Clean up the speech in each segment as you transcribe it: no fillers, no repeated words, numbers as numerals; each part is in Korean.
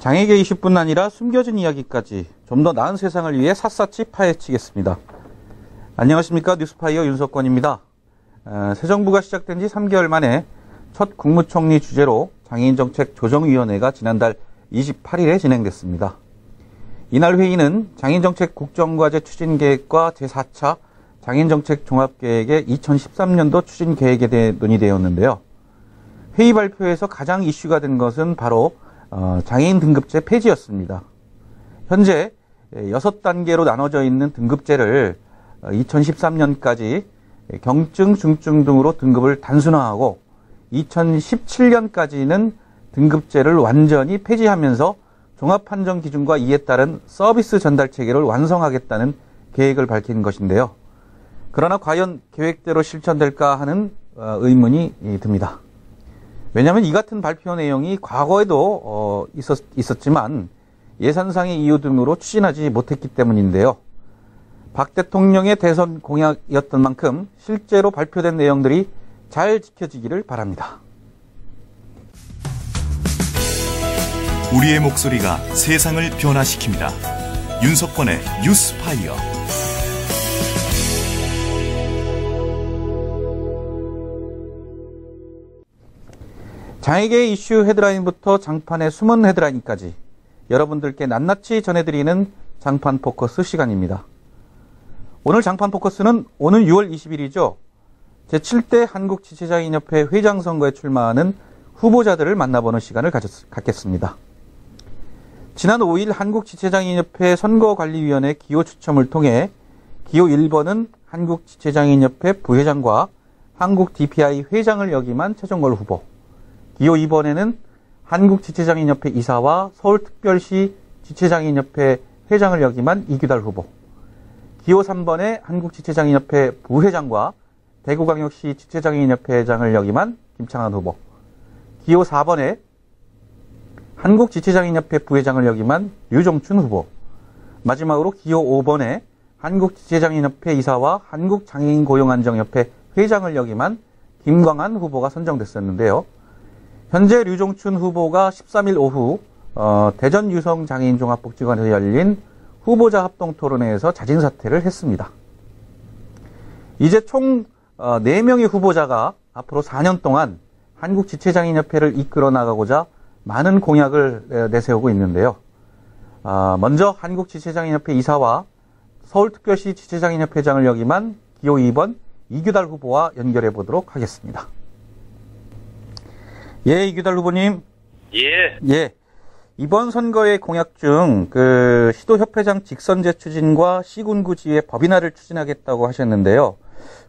장애계 이슈뿐 아니라 숨겨진 이야기까지 좀 더 나은 세상을 위해 샅샅이 파헤치겠습니다. 안녕하십니까. 뉴스파이어 윤석권입니다. 새 정부가 시작된 지 3개월 만에 첫 국무총리 주재로 장애인정책 조정위원회가 지난달 28일에 진행됐습니다. 이날 회의는 장애인정책 국정과제 추진계획과 제4차 장애인정책 종합계획의 2013년도 추진계획에 대해 논의되었는데요. 회의 발표에서 가장 이슈가 된 것은 바로 장애인 등급제 폐지였습니다. 현재 6단계로 나눠져 있는 등급제를 2013년까지 경증, 중증 등으로 등급을 단순화하고 2017년까지는 등급제를 완전히 폐지하면서 종합판정 기준과 이에 따른 서비스 전달 체계를 완성하겠다는 계획을 밝힌 것인데요. 그러나 과연 계획대로 실천될까 하는 의문이 듭니다. 왜냐하면 이 같은 발표 내용이 과거에도 있었지만 예산상의 이유 등으로 추진하지 못했기 때문인데요. 박 대통령의 대선 공약이었던 만큼 실제로 발표된 내용들이 잘 지켜지기를 바랍니다. 우리의 목소리가 세상을 변화시킵니다. 윤석권의 뉴스파이어. 장애계 이슈 헤드라인부터 장판의 숨은 헤드라인까지 여러분들께 낱낱이 전해드리는 장판 포커스 시간입니다. 오늘 장판 포커스는 오는 6월 20일이죠. 제7대 한국지체장애인협회 회장 선거에 출마하는 후보자들을 만나보는 시간을 갖겠습니다. 지난 5일 한국지체장애인협회 선거관리위원회 기호 추첨을 통해 기호 1번은 한국지체장애인협회 부회장과 한국 DPI 회장을 역임한 최종걸 후보, 기호 2번에는 한국지체장애인협회 이사와 서울특별시 지체장애인협회 회장을 역임한 이규달 후보, 기호 3번에 한국지체장애인협회 부회장과 대구광역시 지체장애인협회 회장을 역임한 김창환 후보, 기호 4번에 한국지체장애인협회 부회장을 역임한 류종춘 후보, 마지막으로 기호 5번에 한국지체장애인협회 이사와 한국장애인고용안정협회 회장을 역임한 김광한 후보가 선정됐었는데요. 현재 류종춘 후보가 13일 오후 대전 유성장애인종합복지관에서 열린 후보자 합동토론회에서 자진사퇴를 했습니다. 이제 총 4명의 후보자가 앞으로 4년 동안 한국지체장애인협회를 이끌어 나가고자 많은 공약을 내세우고 있는데요. 먼저 한국지체장애인협회 이사와 서울특별시 지체장애인협회장을 역임한 기호 2번 이규달 후보와 연결해 보도록 하겠습니다. 예, 이규달 후보님. 예. 이번 선거의 공약 중 시도협회장 직선제 추진과 시군구지회 법인화를 추진하겠다고 하셨는데요.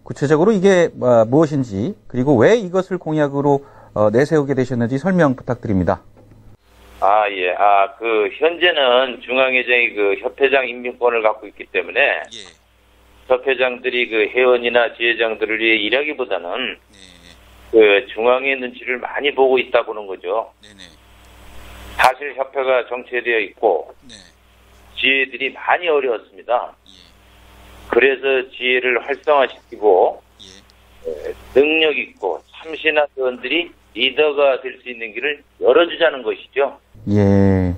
구체적으로 이게 무엇인지, 그리고 왜 이것을 공약으로 내세우게 되셨는지 설명 부탁드립니다. 예. 현재는 중앙회장이 협회장 임명권을 갖고 있기 때문에, 협회장들이 회원이나 지회장들을 위해 일하기보다는, 중앙의 눈치를 많이 보고 있다 보는 거죠. 사실 협회가 정체되어 있고, 지회들이 많이 어려웠습니다. 그래서 지혜를 활성화시키고 능력 있고 참신한 의원들이 리더가 될 수 있는 길을 열어주자는 것이죠. 예,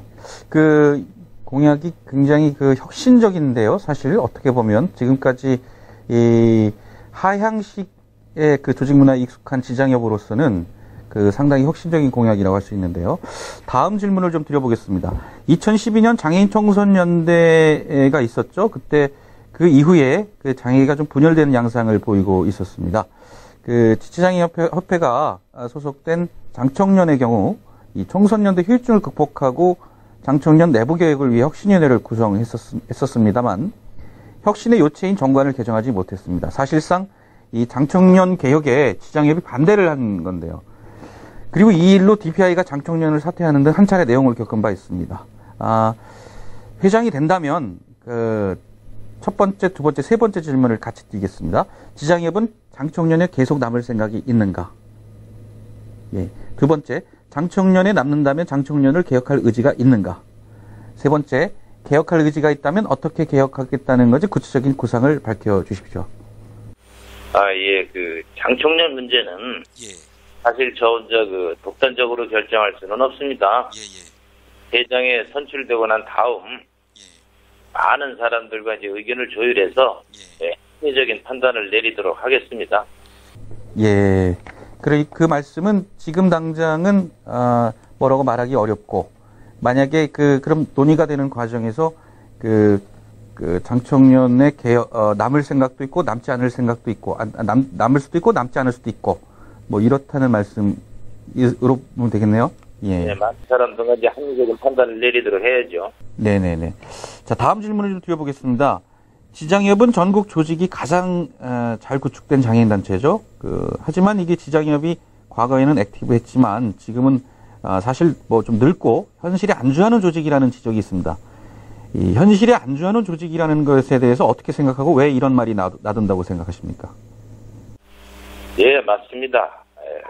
공약이 굉장히 혁신적인데요. 사실 어떻게 보면 지금까지 이 하향식의 조직 문화에 익숙한 지장협으로서는 상당히 혁신적인 공약이라고 할 수 있는데요. 다음 질문을 좀 드려보겠습니다. 2012년 장애인 청소년연대가 있었죠. 그때 그 이후에 장애가 좀 분열되는 양상을 보이고 있었습니다. 지체장애인협회가 소속된 장청년의 경우 이 청소년대 휴유증을 극복하고 장청년 내부 계획을 위해 혁신위원회를 구성했었습니다만 혁신의 요체인 정관을 개정하지 못했습니다. 사실상 이 장청년 개혁에 지장협이 반대를 한 건데요. 그리고 이 일로 DPI가 장청년을 사퇴하는 등 한 차례 내용을 겪은 바 있습니다. 회장이 된다면 첫 번째, 두 번째, 세 번째 질문을 같이 드리겠습니다. 지장협은 장청년에 계속 남을 생각이 있는가? 예. 두 번째, 장청년에 남는다면 장청년을 개혁할 의지가 있는가? 세 번째, 개혁할 의지가 있다면 어떻게 개혁하겠다는 건지 구체적인 구상을 밝혀주십시오. 장청년 문제는 사실 저 혼자 독단적으로 결정할 수는 없습니다. 회장에 선출되고 난 다음 많은 사람들과 이제 의견을 조율해서 합리적인 판단을 내리도록 하겠습니다. 예. 그 말씀은 지금 당장은 뭐라고 말하기 어렵고, 만약에 그럼 논의가 되는 과정에서 장청년의 남을 생각도 있고 남지 않을 생각도 있고, 남을 수도 있고 남지 않을 수도 있고, 뭐 이렇다는 말씀으로 보면 되겠네요. 예. 네, 많은 사람들과 이제 합리적인 판단을 내리도록 해야죠. 네네네. 자, 다음 질문을 좀 드려보겠습니다. 지장협은 전국 조직이 가장 잘 구축된 장애인단체죠. 하지만 이게 지장협이 과거에는 액티브했지만 지금은 사실 뭐 좀 늙고 현실에 안주하는 조직이라는 지적이 있습니다. 이 현실에 안주하는 조직이라는 것에 대해서 어떻게 생각하고 왜 이런 말이 나든다고 생각하십니까? 예, 맞습니다.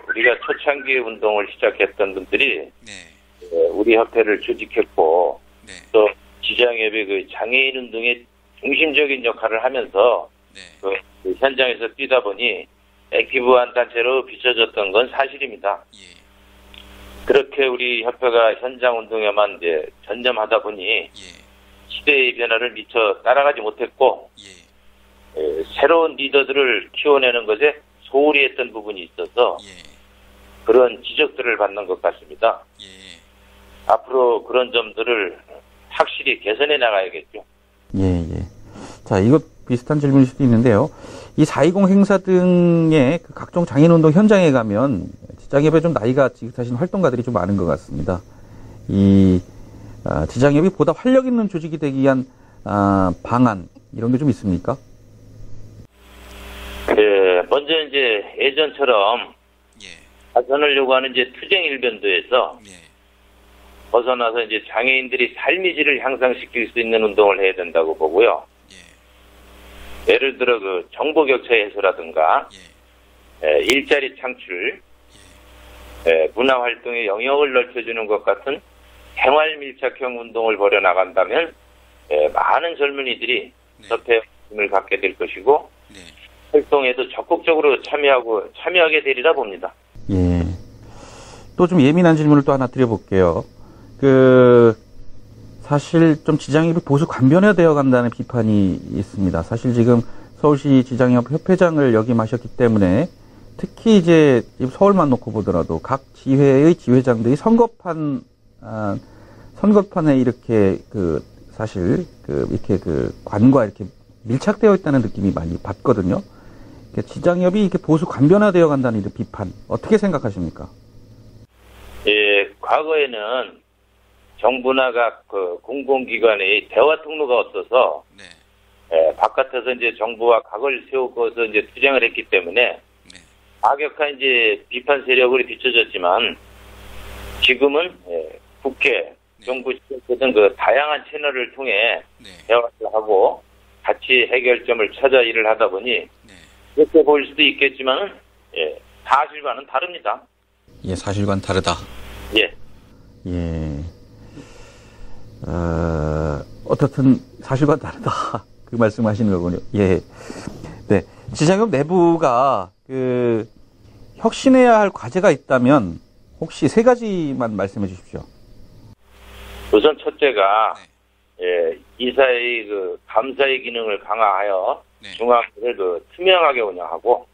우리가 초창기 운동을 시작했던 분들이 우리 협회를 조직했고 또 지장협의 그 장애인 운동의 중심적인 역할을 하면서 그 현장에서 뛰다 보니 액티브한 단체로 비춰졌던 건 사실입니다. 그렇게 우리 협회가 현장 운동에만 이제 전념하다 보니 시대의 변화를 미처 따라가지 못했고 새로운 리더들을 키워내는 것에 소홀히 했던 부분이 있어서 그런 지적들을 받는 것 같습니다. 앞으로 그런 점들을 확실히 개선해 나가야겠죠. 예. 자, 이거 비슷한 질문일 수도 있는데요. 이 4.20 행사 등의 각종 장애인운동 현장에 가면 지장협에 좀 나이가 지긋하신 활동가들이 좀 많은 것 같습니다. 지장협이 보다 활력 있는 조직이 되기 위한 방안 이런 게 좀 있습니까? 먼저 이제 예전처럼 가선을 요구하는 이제 투쟁 일변도에서 벗어나서 이제 장애인들이 삶의 질을 향상시킬 수 있는 운동을 해야 된다고 보고요. 예를 들어 그 정보 격차 해소라든가 일자리 창출, 문화 활동의 영역을 넓혀주는 것 같은 생활 밀착형 운동을 벌여 나간다면 많은 젊은이들이 협회에 관심을 갖게 될 것이고 활동에도 적극적으로 참여하게 되리라 봅니다. 예. 또 좀 예민한 질문을 또 하나 드려볼게요. 사실 좀 지장협이 보수 관변화되어 간다는 비판이 있습니다. 사실 지금 서울시 지장협 협회장을 역임하셨기 때문에 특히 이제 서울만 놓고 보더라도 각 지회의 지회장들이 선거판에 이렇게 사실 이렇게 관과 이렇게 밀착되어 있다는 느낌이 많이 받거든요. 지장협이 이렇게 보수 관변화되어 간다는 이런 비판 어떻게 생각하십니까? 예, 과거에는 정부나 각 공공기관의 대화 통로가 없어서 바깥에서 이제 정부와 각을 세우고서 이제 투쟁을 했기 때문에 악역한 이제 비판 세력으로 비춰졌지만 지금은 국회, 정부 등 다양한 채널을 통해 대화를 하고 같이 해결점을 찾아 일을 하다 보니 그렇게 보일 수도 있겠지만 사실과는 다릅니다. 예, 사실과는 다르다. 예. 어떻든 사실과 다르다. 그 말씀하시는 거군요. 예. 네. 지장협 내부가 혁신해야 할 과제가 있다면 혹시 세 가지만 말씀해 주십시오. 우선 첫째가 이사의 감사의 기능을 강화하여 중앙을 투명하게 운영하고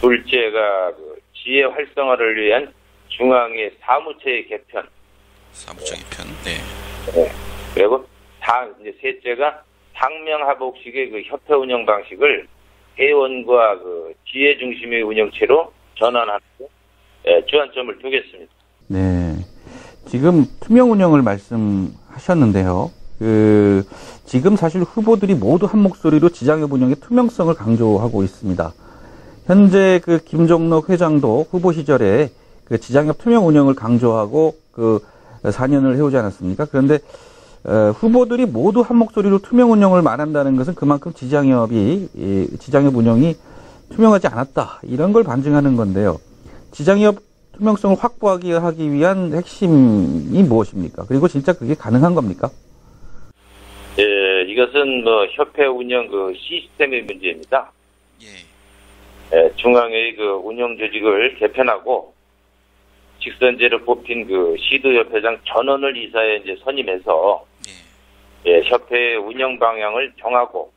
둘째가 지혜 활성화를 위한 중앙의 사무처의 개편. 그리고 이제 셋째가 상명하복식의 협회 운영 방식을 회원과 지혜 중심의 운영체로 전환하는 주안점을 두겠습니다. 네. 지금 투명 운영을 말씀하셨는데요. 지금 사실 후보들이 모두 한 목소리로 지장협 운영의 투명성을 강조하고 있습니다. 현재 김종록 회장도 후보 시절에 지장협 투명 운영을 강조하고 4년을 해오지 않았습니까? 그런데 후보들이 모두 한 목소리로 투명 운영을 말한다는 것은 그만큼 지장협 운영이 투명하지 않았다. 이런 걸 반증하는 건데요. 지장협 투명성을 확보하기 위한 핵심이 무엇입니까? 그리고 진짜 그게 가능한 겁니까? 이것은 협회 운영 시스템의 문제입니다. 중앙의 운영 조직을 개편하고 직선제로 뽑힌 그 시도협회장 전원을 이사에 이제 선임해서 예, 협회의 운영 방향을 정하고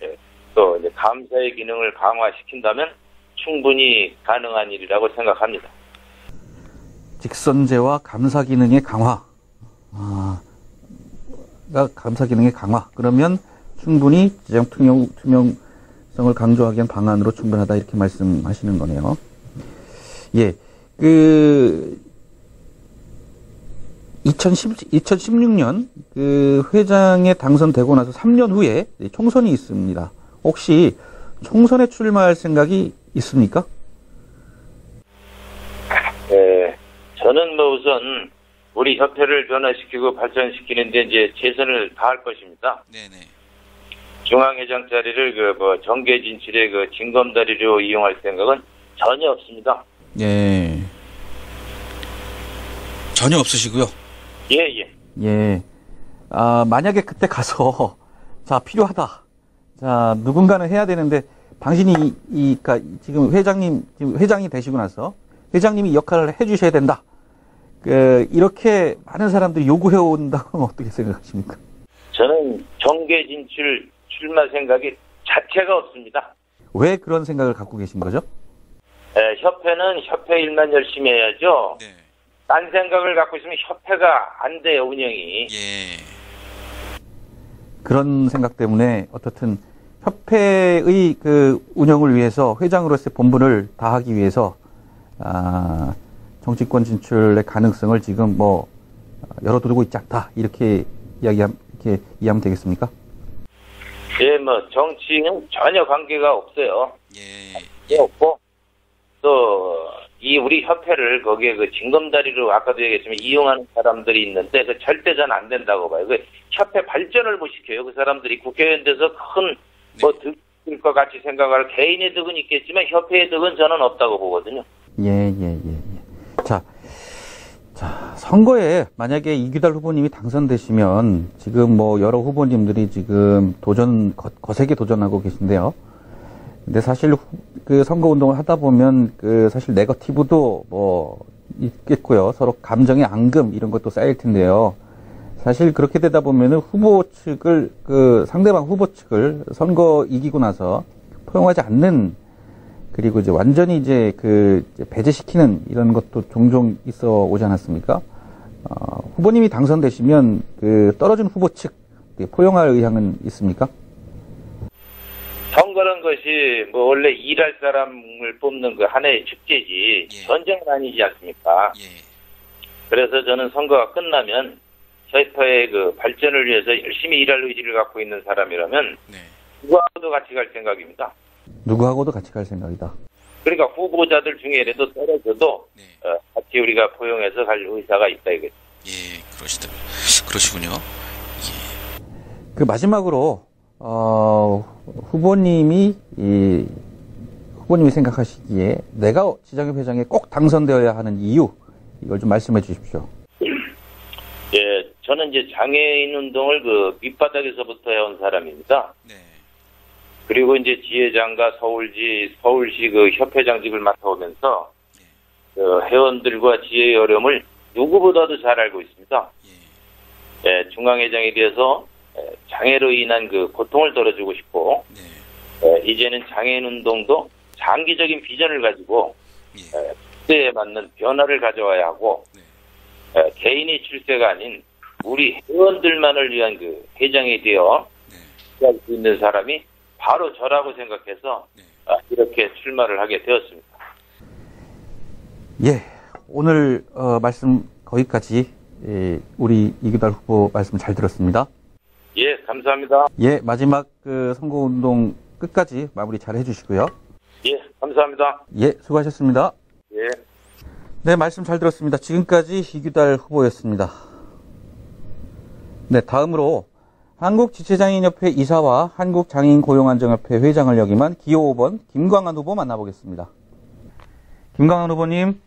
예, 또 이제 감사의 기능을 강화시킨다면 충분히 가능한 일이라고 생각합니다. 직선제와 감사 기능의 강화. 감사 기능의 강화. 그러면 충분히 재정 투명성을 강조하기 위한 방안으로 충분하다 이렇게 말씀하시는 거네요. 예, 2016년 그 회장에 당선되고 나서 3년 후에 총선이 있습니다. 혹시 총선에 출마할 생각이 있습니까? 네, 저는 뭐 우선 우리 협회를 변화시키고 발전시키는데 이제 최선을 다할 것입니다. 네네. 중앙회장 자리를 정계 진출의 징검다리로 이용할 생각은 전혀 없습니다. 예. 전혀 없으시고요. 예. 만약에 그때 가서 자 필요하다. 자 누군가는 해야 되는데 당신이 지금 회장이 되시고 나서 회장님이 역할을 해주셔야 된다. 이렇게 많은 사람들이 요구해 온다면 어떻게 생각하십니까? 저는 정계 진출 출마 생각이 자체가 없습니다. 왜 그런 생각을 갖고 계신 거죠? 협회는 협회 일만 열심히 해야죠. 네. 딴 생각을 갖고 있으면 협회가 안 돼요, 운영이. 예. 그런 생각 때문에 어떻든 협회의 운영을 위해서 회장으로서의 본분을 다하기 위해서 정치권 진출의 가능성을 지금 열어두고 있지 않다 이렇게 이해하면 되겠습니까? 예, 정치는 전혀 관계가 없어요. 예. 없고 또 이 우리 협회를 거기에 징검다리로 아까도 얘기했지만 이용하는 사람들이 있는데 절대 전 안 된다고 봐요. 협회 발전을 못 시켜요. 그 사람들이 국회의원 돼서 큰 득일 것 같이 생각할 개인의 득은 있겠지만 협회의 득은 저는 없다고 보거든요. 예. 자, 선거에 만약에 이규달 후보님이 당선되시면 지금 여러 후보님들이 지금 거세게 도전하고 계신데요. 근데 사실 선거 운동을 하다 보면 사실 네거티브도 있겠고요. 서로 감정의 앙금 이런 것도 쌓일 텐데요. 사실 그렇게 되다 보면은 상대방 후보 측을 선거 이기고 나서 포용하지 않는 그리고 이제 완전히 배제시키는 이런 것도 종종 있어 오지 않았습니까? 후보님이 당선되시면 떨어진 후보 측 포용할 의향은 있습니까? 선거란 것이 원래 일할 사람을 뽑는 하나의 축제지 전쟁은 아니지 않습니까? 그래서 저는 선거가 끝나면 협회의 발전을 위해서 열심히 일할 의지를 갖고 있는 사람이라면 누구하고도 같이 갈 생각입니다. 누구하고도 같이 갈 생각이다. 그러니까 후보자들 중에라도 떨어져도 같이 우리가 포용해서 갈 의사가 있다 이거죠. 예, 그러시군요. 예. 마지막으로 후보님이 생각하시기에 내가 지장협 회장에 꼭 당선되어야 하는 이유 이걸 좀 말씀해 주십시오. 예, 저는 이제 장애인 운동을 밑바닥에서부터 해온 사람입니다. 네. 그리고 이제 지회장과 서울시 협회장직을 맡아오면서 회원들과 지혜의 어려움을 누구보다도 잘 알고 있습니다. 예, 중앙회장에 대해서 장애로 인한 고통을 덜어주고 싶고 이제는 장애인 운동도 장기적인 비전을 가지고 시대에 맞는 변화를 가져와야 하고 개인의 출세가 아닌 우리 회원들만을 위한 회장이 되어 할 수 있는 사람이 바로 저라고 생각해서 이렇게 출마를 하게 되었습니다. 예, 오늘 말씀 거기까지 우리 이규달 후보 말씀 잘 들었습니다. 예, 감사합니다. 예, 마지막 선거운동 끝까지 마무리 잘 해주시고요. 예, 감사합니다. 예, 수고하셨습니다. 예. 네, 말씀 잘 들었습니다. 지금까지 이규달 후보였습니다. 네, 다음으로 한국지체장애인협회 이사와 한국장애인고용안정협회 회장을 역임한 기호 5번 김광한 후보 만나보겠습니다. 김광한 후보님.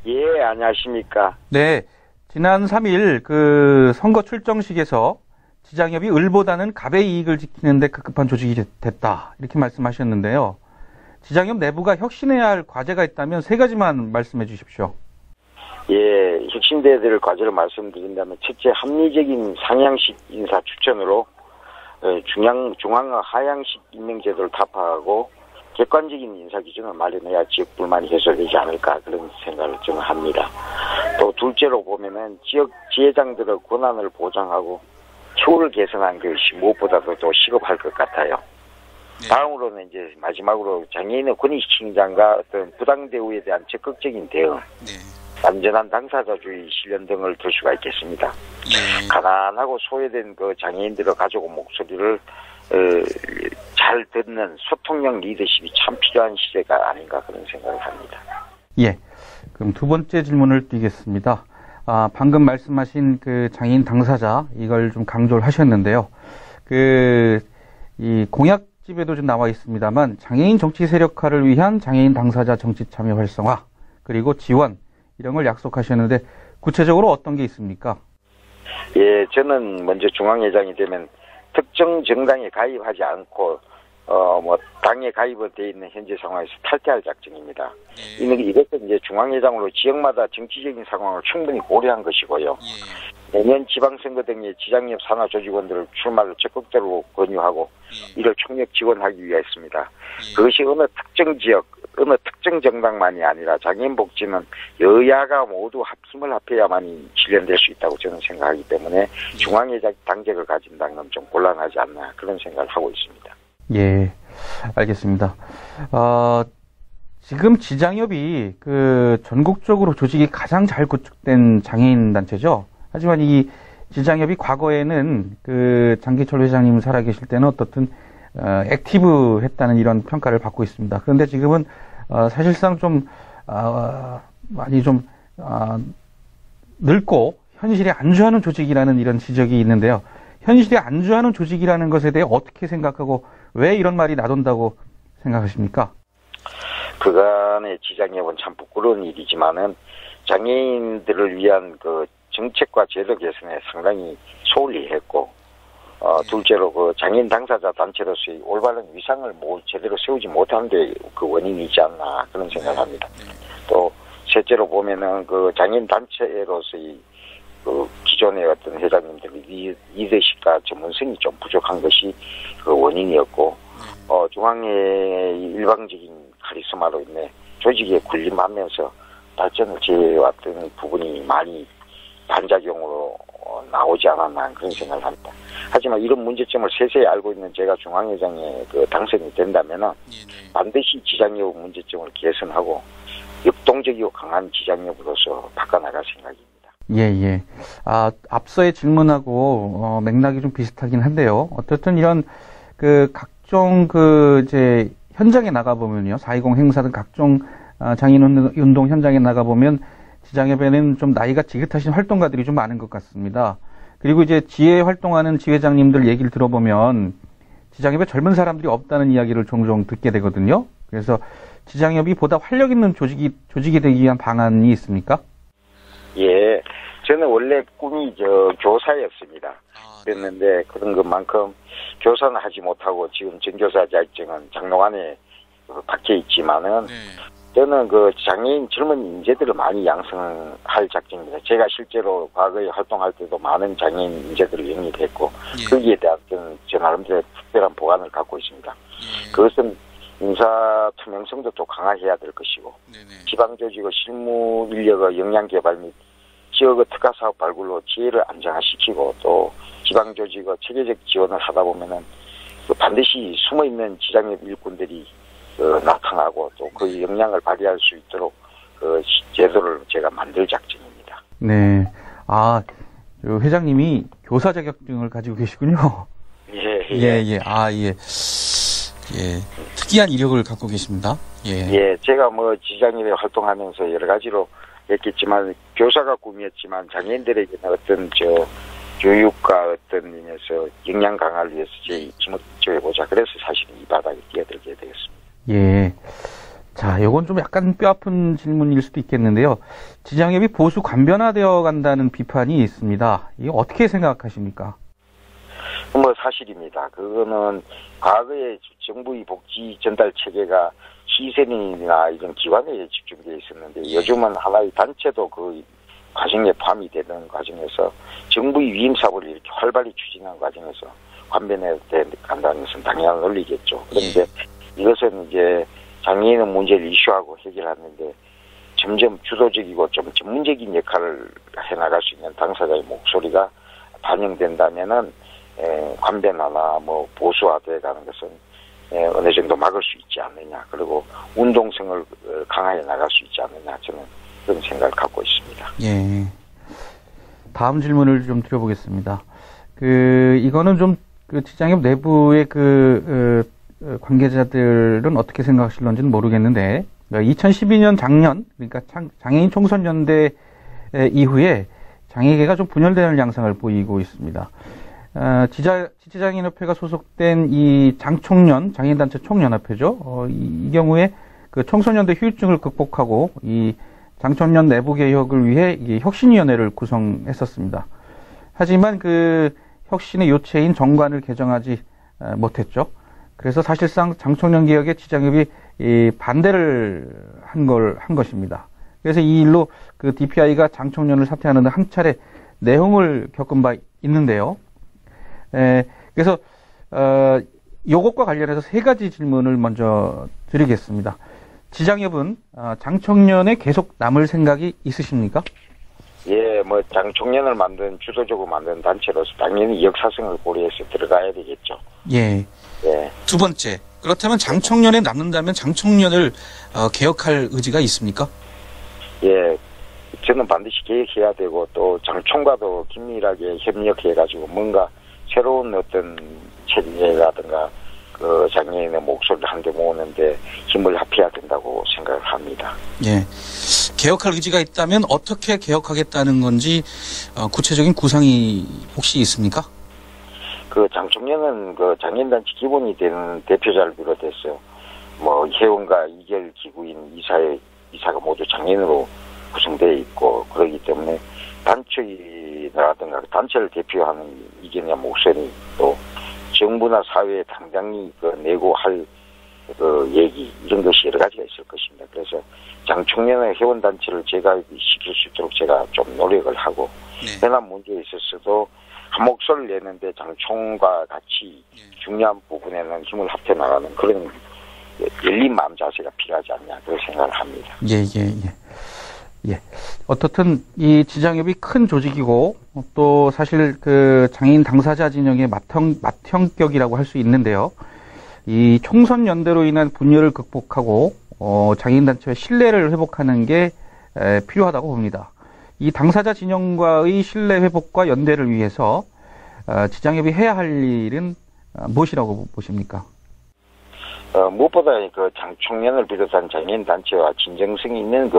예, 안녕하십니까. 네, 지난 3일 선거 출정식에서 지장협이 을보다는 갑의 이익을 지키는 데 급급한 조직이 됐다 이렇게 말씀하셨는데요. 지장협 내부가 혁신해야 할 과제가 있다면 3가지만 말씀해 주십시오. 예, 혁신대들 과제를 말씀드린다면 첫째 합리적인 상향식 인사 추천으로 중앙과 하향식 임명제도를 타파하고 객관적인 인사 기준을 마련해야 지역 불만이 해소되지 않을까 그런 생각을 저는 합니다. 또 둘째로 보면은 지역 지회장들의 권한을 보장하고 처우를 개선한 것이 무엇보다도 더 시급할 것 같아요. 네. 다음으로는 이제 마지막으로 장애인의 권익 신장과 어떤 부당 대우에 대한 적극적인 대응, 네. 안전한 당사자주의 실현 등을 들 수가 있겠습니다. 예. 가난하고 소외된 그 장애인들의 가족 목소리를 잘 듣는 소통형 리더십이 참 필요한 시대가 아닌가 그런 생각을 합니다. 예. 그럼 두 번째 질문을 드리겠습니다. 방금 말씀하신 그 장애인 당사자, 이걸 좀 강조를 하셨는데요. 이 공약집에도 좀 나와 있습니다만, 장애인 정치 세력화를 위한 장애인 당사자 정치 참여 활성화, 그리고 지원, 이런 걸 약속하셨는데, 구체적으로 어떤 게 있습니까? 예, 저는 먼저 중앙회장이 되면 특정 정당에 가입하지 않고 당에 가입되어 있는 현재 상황에서 탈퇴할 작정입니다. 예. 이것은 이제 중앙회장으로 지역마다 정치적인 상황을 충분히 고려한 것이고요. 예. 내년 지방선거 등의 지장협 산하 조직원들을 출마를 적극적으로 권유하고 예. 이를 총력 지원하기 위해서입니다. 예. 그것이 어느 특정 지역, 어느 특정 정당만이 아니라 장애인 복지는 여야가 모두 힘을 합해야만이 실현될 수 있다고 저는 생각하기 때문에 중앙회장 당직을 가진 당은 좀 곤란하지 않나 그런 생각을 하고 있습니다. 예, 알겠습니다. 지금 지장협이 전국적으로 조직이 가장 잘 구축된 장애인 단체죠. 하지만 이 지장협이 과거에는 장기철 회장님 살아계실 때는 어떻든 액티브했다는 이런 평가를 받고 있습니다. 그런데 지금은 사실상 좀 많이 좀 늙고 현실에 안주하는 조직이라는 이런 지적이 있는데요. 현실에 안주하는 조직이라는 것에 대해 어떻게 생각하고 왜 이런 말이 나돈다고 생각하십니까? 그간의 지장협은 참 부끄러운 일이지만은 장애인들을 위한 그 정책과 제도 개선에 상당히 소홀히 했고 둘째로 장애인 당사자 단체로서의 올바른 위상을 제대로 세우지 못한 게 그 원인이지 않나 그런 생각을 합니다. 또 셋째로 보면은 장애인 단체로서의 기존의 어떤 회장님들의 리더십과 전문성이 좀 부족한 것이 그 원인이었고 중앙의 일방적인 카리스마로 인해 조직에 군림하면서 발전을 제해왔던 부분이 많이 반작용으로 나오지 않았나 그런 생각을 합니다. 하지만 이런 문제점을 세세히 알고 있는 제가 중앙회장에 당선이 된다면은 반드시 지장협 문제점을 개선하고 역동적이고 강한 지장협으로서 바꿔나갈 생각입니다. 예. 앞서의 질문하고 맥락이 좀 비슷하긴 한데요. 어쨌든 이런 각종 이제 현장에 나가보면요. 4.20 행사 등 각종 장애인 운동 현장에 나가보면 지장협에는 좀 나이가 지긋하신 활동가들이 좀 많은 것 같습니다. 그리고 이제 지회 활동하는 지회장님들 얘기를 들어보면 지장협에 젊은 사람들이 없다는 이야기를 종종 듣게 되거든요. 그래서 지장협이 보다 활력 있는 조직이 되기 위한 방안이 있습니까? 예, 저는 원래 꿈이 교사였습니다. 그랬는데 그런 것만큼 교사는 하지 못하고 지금 전교사 자격증은 장로관에 박혀 있지만은 저는 장애인 젊은 인재들을 많이 양성할 작정입니다. 제가 실제로 과거에 활동할 때도 많은 장애인 인재들을 영입했고 거기에 대한 저 나름대로 특별한 보관을 갖고 있습니다. 그것은 인사 투명성도 또 강화해야 될 것이고 지방조직의 실무 인력의 역량 개발 및 지역의 특화 사업 발굴로 지혜를 안정화시키고 또 지방조직의 체계적 지원을 하다 보면은 반드시 숨어있는 지장협 일꾼들이 나타나고 또 그 역량을 발휘할 수 있도록 제도를 제가 만들 작정입니다. 네. 회장님이 교사 자격증을 가지고 계시군요. 예. 예. 특이한 이력을 갖고 계십니다. 예. 제가 지장협에 활동하면서 여러 가지로 했겠지만 교사가 꿈이었지만 장애인들에게는 어떤 교육과 어떤 면에서 역량 강화를 위해서 제 힘을 기여해보자. 그래서 사실은 이 바닥에 뛰어들게 되었습니다. 예. 자, 요건 좀 약간 뼈아픈 질문일 수도 있겠는데요. 지장협이 보수 관변화되어 간다는 비판이 있습니다. 이거 어떻게 생각하십니까? 사실입니다. 그거는 과거에 정부의 복지 전달 체계가 시설이나 이런 기관에 집중되어 있었는데 요즘은 하나의 단체도 과정에 포함이 되는 과정에서 정부의 위임 사업을 이렇게 활발히 추진하는 과정에서 관변에 간다는 것은 당연한 논리겠죠. 그런데 이것은 이제 장애인의 문제를 이슈하고 해결하는데 점점 주도적이고 좀 전문적인 역할을 해나갈 수 있는 당사자의 목소리가 반영된다면은 관변화나 뭐 보수화돼 가는 것은 어느 정도 막을 수 있지 않느냐. 그리고 운동성을 강화해 나갈 수 있지 않느냐. 저는 그런 생각을 갖고 있습니다. 예. 다음 질문을 좀 드려보겠습니다. 이거는 좀 지장협 내부의 관계자들은 어떻게 생각하실런지는 모르겠는데, 2012년 작년, 그러니까 장애인 총선연대 이후에 장애계가 좀 분열되는 양상을 보이고 있습니다. 지체장애인협회가 소속된 이 장총련, 장애인단체 총연합회죠. 이 경우에 청소년대 휴유증을 극복하고 이 장총련 내부 개혁을 위해 혁신위원회를 구성했었습니다. 하지만 혁신의 요체인 정관을 개정하지 못했죠. 그래서 사실상 장총련 개혁에 지장협이 반대를 한 것입니다. 그래서 이 일로 DPI가 장총련을 사퇴하는 데 한 차례 내홍을 겪은 바 있는데요. 그래서 요것과 관련해서 세 가지 질문을 먼저 드리겠습니다. 지장협은 장총련에 계속 남을 생각이 있으십니까? 예, 뭐 장총련을 주도적으로 만든 단체로서 당연히 역사성을 고려해서 들어가야 되겠죠. 예. 예. 두 번째, 그렇다면 장총련에 남는다면 장총련을 개혁할 의지가 있습니까? 예, 저는 반드시 개혁해야 되고 또 장총과도 긴밀하게 협력해가지고 뭔가 새로운 어떤 체제라든가 장애인의 목소리를 한데 모으는데 힘을 합해야 된다고 생각을 합니다. 예. 개혁할 의지가 있다면 어떻게 개혁하겠다는 건지 구체적인 구상이 혹시 있습니까? 장총련은 장애인단체 기본이 되는 대표자를 비롯해서 뭐 회원과 이결 기구인 이사가 모두 장애인으로 구성되어 있고 그렇기 때문에 단체라든가 단체를 대표하는 이견이나 목소리 또 정부나 사회에 당장히 내고 할 얘기 이런 것이 여러 가지가 있을 것입니다. 그래서 장총련의 회원단체를 재가입시킬 수 있도록 제가 좀 노력을 하고 현안 문제에 있어서도 한 목소리를 내는데 장총과 같이 중요한 부분에는 힘을 합해 나가는 그런 열린 마음 자세가 필요하지 않냐 그런 생각을 합니다. 예. 어떻든 이 지장협이 큰 조직이고 또 사실 장애인 당사자 진영의 맏형격이라고 할 수 있는데요. 이 총선 연대로 인한 분열을 극복하고 장애인 단체의 신뢰를 회복하는 게 필요하다고 봅니다. 이 당사자 진영과의 신뢰 회복과 연대를 위해서 지장협이 해야 할 일은 무엇이라고 보십니까? 무엇보다 장총련을 비롯한 장애인 단체와 진정성 있는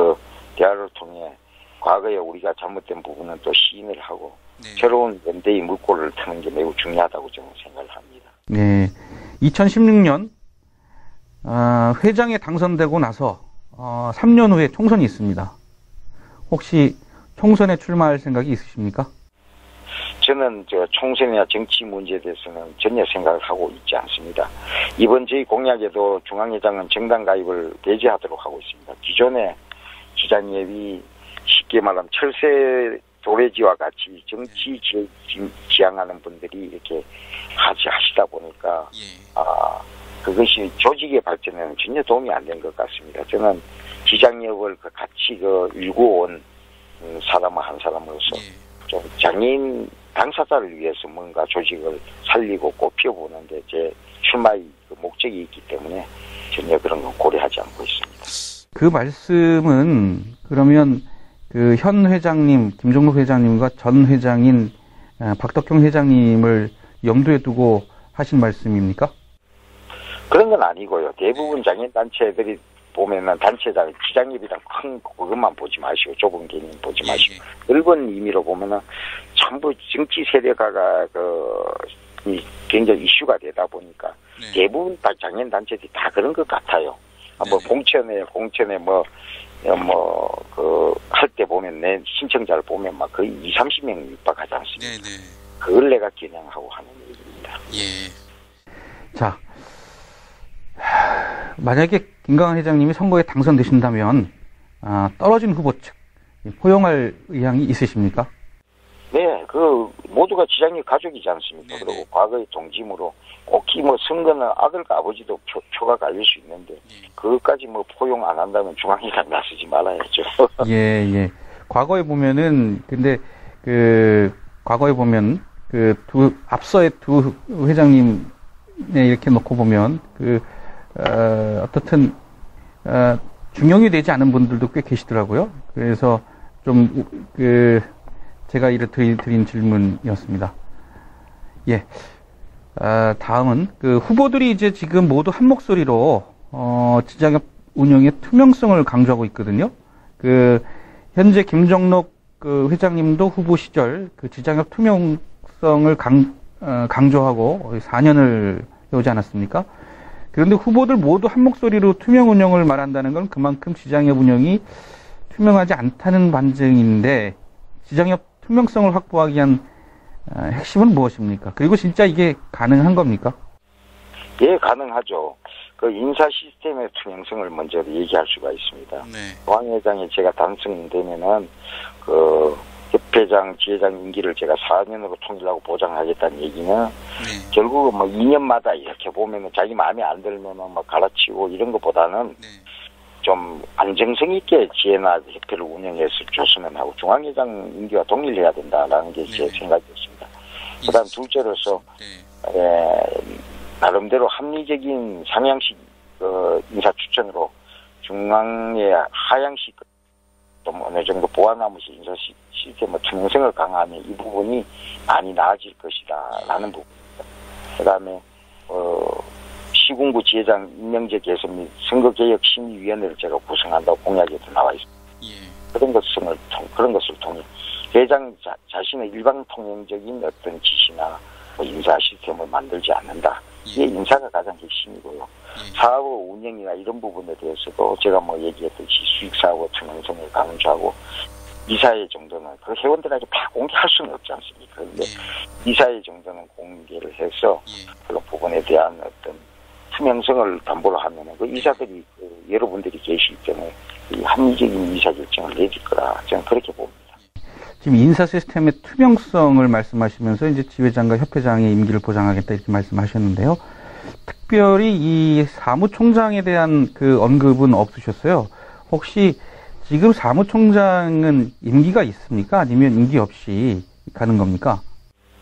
대화를 통해 과거에 우리가 잘못된 부분은 또 시인을 하고 새로운 연대의 물꼬를 트는 게 매우 중요하다고 저는 생각을 합니다. 네, 2016년 회장에 당선되고 나서 3년 후에 총선이 있습니다. 혹시 총선에 출마할 생각이 있으십니까? 저는 총선이나 정치 문제에 대해서는 전혀 생각을 하고 있지 않습니다. 이번 저희 공약에도 중앙회장은 정당 가입을 배제하도록 하고 있습니다. 기존에 지장협이 쉽게 말하면 철새 도래지와 같이 정치 지향하는 분들이 이렇게 하시다 보니까 그것이 조직의 발전에는 전혀 도움이 안 된 것 같습니다. 저는 지장협을 같이 일고 온 사람 한 사람으로서 좀 장애인 당사자를 위해서 뭔가 조직을 살리고 꽃피워보는데 제 출마의 목적이 있기 때문에 전혀 그런 건 고려하지 않고 있습니다. 그 말씀은 그러면 현 회장님, 김종록 회장님과 전 회장인 박덕경 회장님을 염두에 두고 하신 말씀입니까? 그런 건 아니고요. 대부분 장애인 단체들이 보면은 단체장, 지장협이랑 큰 그것만 보지 마시고 좁은 개념 보지 마시고 넓은 의미로 보면은 전부 정치 세력화가 굉장히 이슈가 되다 보니까 대부분 다 장애인 단체들이 다 그런 것 같아요. 뭐 공천에 할 때 보면 내 신청자를 보면 막 거의 20-30명 육박하지 않습니까? 그걸 내가 겨냥하고 하는 얘기입니다. 자, 만약에 김강한 회장님이 선거에 당선되신다면 떨어진 후보 측 포용할 의향이 있으십니까? 네, 모두가 지장협 가족이지 않습니까? 네네. 그리고 과거의 동지므로 꼭히 선거는 아들과 아버지도 표가 갈릴 수 있는데, 그것까지 포용 안 한다면 중앙회장 나서지 말아야죠. 예. 과거에 보면은, 근데, 과거에 보면, 앞서의 두 회장님에 이렇게 놓고 보면, 어떻든, 중용이 되지 않은 분들도 꽤 계시더라고요. 그래서 제가 드린 질문이었습니다. 예. 다음은 후보들이 이제 지금 모두 한 목소리로 지자협 운영의 투명성을 강조하고 있거든요. 현재 김정록 회장님도 후보 시절 지자협 투명성을 강조하고 4년을 해오지 않았습니까? 그런데 후보들 모두 한 목소리로 투명 운영을 말한다는 건 그만큼 지자협 운영이 투명하지 않다는 반증인데, 지자협 투명성을 확보하기 위한 핵심은 무엇입니까? 그리고 진짜 이게 가능한 겁니까? 예, 가능하죠. 인사 시스템의 투명성을 먼저 얘기할 수가 있습니다. 네. 왕 회장이 제가 당선되면은 협회장, 지회장 임기를 제가 4년으로 통일하고 보장하겠다는 얘기는 결국은 2년마다 이렇게 보면은 자기 마음에 안 들면은 갈아치우고 이런 것보다는 좀 안정성 있게 지혜나 협회를 운영해서 줬으면 하고 중앙회장 임기와 동일해야 된다라는 게 제 생각이었습니다. 그다음 둘째로서 나름대로 합리적인 상향식 인사 추천으로 중앙의 하향식 좀 어느 정도 보완하면서 인사 시스템의 투명성을 강화하면 이 부분이 많이 나아질 것이다라는 부분입니다. 그다음에 시군구 지회장 임명제 개선 및 선거개혁심의위원회를 제가 구성한다고 공약에도 나와 있습니다. 그런 것을 통해 회장 자신의 일방통행적인 어떤 지시나 인사 시스템을 만들지 않는다. 이게 인사가 가장 핵심이고요. 사업 운영이나 이런 부분에 대해서도 제가 얘기했듯이 수익사업 투명성을 강조하고 이사회 정도는 회원들에게 다 공개할 수는 없지 않습니까? 그런데 이사회 정도는 공개를 해서 그런 부분에 대한 어떤 투명성을 담보로 하면은 이사들이 여러분들이 계시기 때문에 이 합리적인 의사결정을 내릴 거라 저는 그렇게 봅니다. 지금 인사 시스템의 투명성을 말씀하시면서 이제 지회장과 협회장의 임기를 보장하겠다 이렇게 말씀하셨는데요. 특별히 이 사무총장에 대한 언급은 없으셨어요. 혹시 지금 사무총장은 임기가 있습니까? 아니면 임기 없이 가는 겁니까?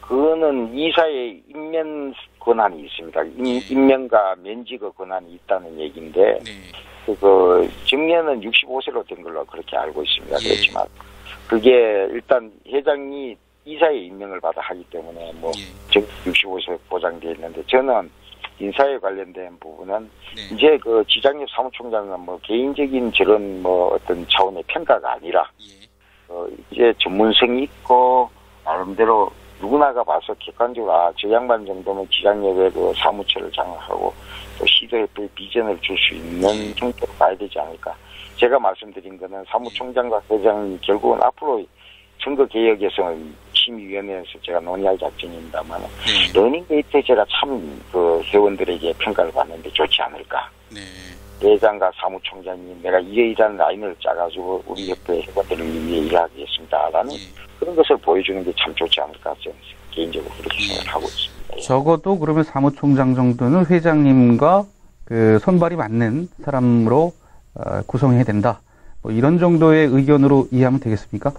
그거는 이사의 임면 권한이 있습니다. 임명과 면직의 권한이 있다는 얘기인데, 정년은 65세로 된 걸로 그렇게 알고 있습니다. 그렇지만, 그게 일단 회장이 이사의 임명을 받아 하기 때문에 65세 보장되어 있는데, 저는 인사에 관련된 부분은 이제 지자협 사무총장은 개인적인 저런 어떤 차원의 평가가 아니라, 이제 전문성이 있고, 나름대로 누구나가 봐서 객관적으로 저 양반 정도면 지자협의 사무처를 장악하고 또 시도협회의 비전을 줄 수 있는 형태로 가야 되지 않을까. 제가 말씀드린 거는 사무총장과 회장이 결국은 앞으로 선거개혁에서 심의위원회에서 제가 논의할 작전입니다만 러닝게이트에 제가 참 회원들에게 평가를 받는데 좋지 않을까. 회장과 사무총장이 내가 이러이러한 라인을 짜가지고 우리 협회 회원들을 위해 일하겠습니다라는 그런 것을 보여주는 게 참 좋지 않을까 저는 개인적으로 그렇게 생각하고 있습니다. 적어도 그러면 사무총장 정도는 회장님과 손발이 맞는 사람으로 구성해야 된다. 이런 정도의 의견으로 이해하면 되겠습니까?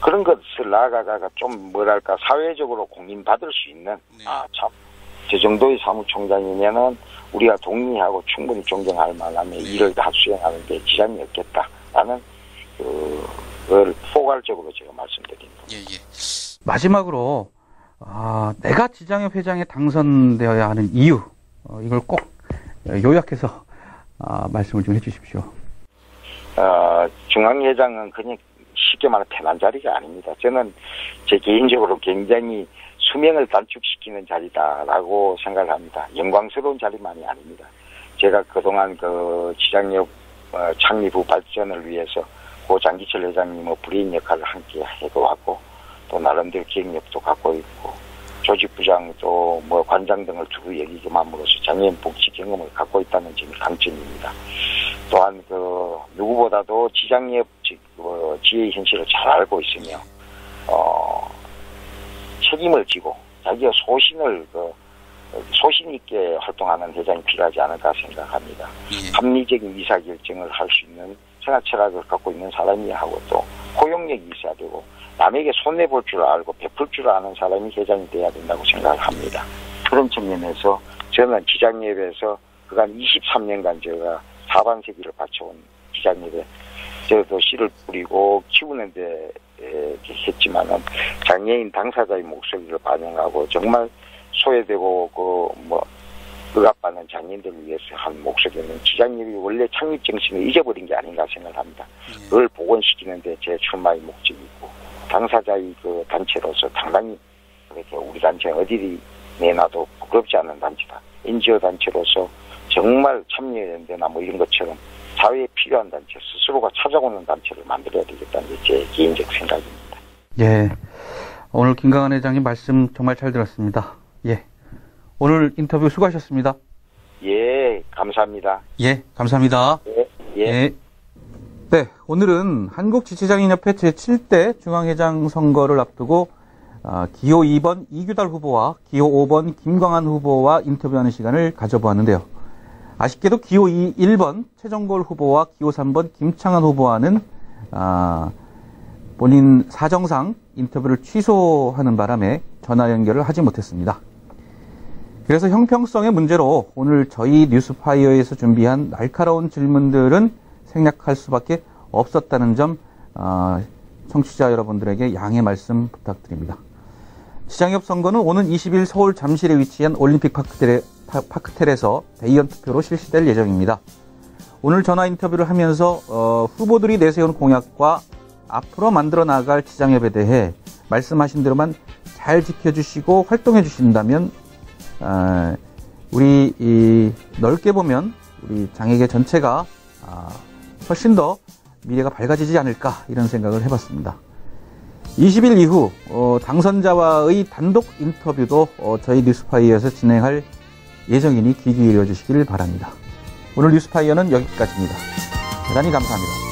그런 것을 나아가가 좀 사회적으로 공인받을 수 있는 저 정도의 사무총장이면은 우리가 동의하고 충분히 존경할 만하면 일을 다 수행하는 데 지장이 없겠다라는 그걸 포괄적으로 제가 말씀드립니다. 마지막으로 내가 지자협 회장에 당선되어야 하는 이유 이걸 꼭 요약해서 말씀을 좀 해주십시오. 중앙회장은 그냥 쉽게 말하면 편한 자리가 아닙니다. 저는 제 개인적으로 굉장히 수명을 단축시키는 자리다라고 생각을 합니다. 영광스러운 자리만이 아닙니다. 제가 그동안 지자협 창립 후 발전을 위해서 고 장기철 회장님의 브레인 역할을 함께 해도왔고 또 나름대로 기획력도 갖고 있고 조직부장도 관장 등을 두루 역임함으로써 장애인 복지 경험을 갖고 있다는 점이 강점입니다. 또한 누구보다도 지자협 지혜의 현실을 잘 알고 있으며 책임을 지고 자기가 소신 있게 활동하는 회장이 필요하지 않을까 생각합니다. 합리적인 의사결정을 할 수 있는 생활 철학을 갖고 있는 사람이 하고 또 포용력이 있어야 되고 남에게 손해볼 줄 알고 베풀 줄 아는 사람이 회장이 돼야 된다고 생각합니다. 그런 측면에서 저는 지장예배에서 그간 23년간 제가 사반세기를 바쳐온 지장예배 저도 씨를 뿌리고 키우는 데 했지만은 장애인 당사자의 목소리를 반영하고 정말 소외되고 억압받는 장애인들을 위해서 한 목소리는 지장예배 원래 창립 정신을 잊어버린 게 아닌가 생각합니다. 그걸 복원시키는데 제 출마의 목적이고 당사자의 그 단체로서 당당히 그렇게 우리 단체는 어디를 내놔도 부끄럽지 않은 단체다. NGO 단체로서 정말 참여연대나 이런 것처럼 사회에 필요한 단체, 스스로가 찾아오는 단체를 만들어야 되겠다는 게 제 개인적 생각입니다. 예. 오늘 김강한 회장님 말씀 정말 잘 들었습니다. 예. 오늘 인터뷰 수고하셨습니다. 예, 감사합니다. 예, 감사합니다. 예, 예. 예. 네, 오늘은 한국지체장애인협회 제7대 중앙회장 선거를 앞두고 기호 2번 이규달 후보와 기호 5번 김광한 후보와 인터뷰하는 시간을 가져보았는데요. 아쉽게도 기호 1번 최정골 후보와 기호 3번 김창한 후보와는 본인 사정상 인터뷰를 취소하는 바람에 전화 연결을 하지 못했습니다. 그래서 형평성의 문제로 오늘 저희 뉴스파이어에서 준비한 날카로운 질문들은 생략할 수밖에 없었다는 점 청취자 여러분들에게 양해 말씀 부탁드립니다. 지장협 선거는 오는 20일 서울 잠실에 위치한 올림픽 파크텔에서 대의원 투표로 실시될 예정입니다. 오늘 전화 인터뷰를 하면서 후보들이 내세운 공약과 앞으로 만들어 나갈 지장협에 대해 말씀하신 대로만 잘 지켜주시고 활동해 주신다면 우리 넓게 보면 우리 장애계 전체가 훨씬 더 미래가 밝아지지 않을까 이런 생각을 해봤습니다. 20일 이후 당선자와의 단독 인터뷰도 저희 뉴스파이어에서 진행할 예정이니 귀 기울여 주시길 바랍니다. 오늘 뉴스파이어는 여기까지입니다. 대단히 감사합니다.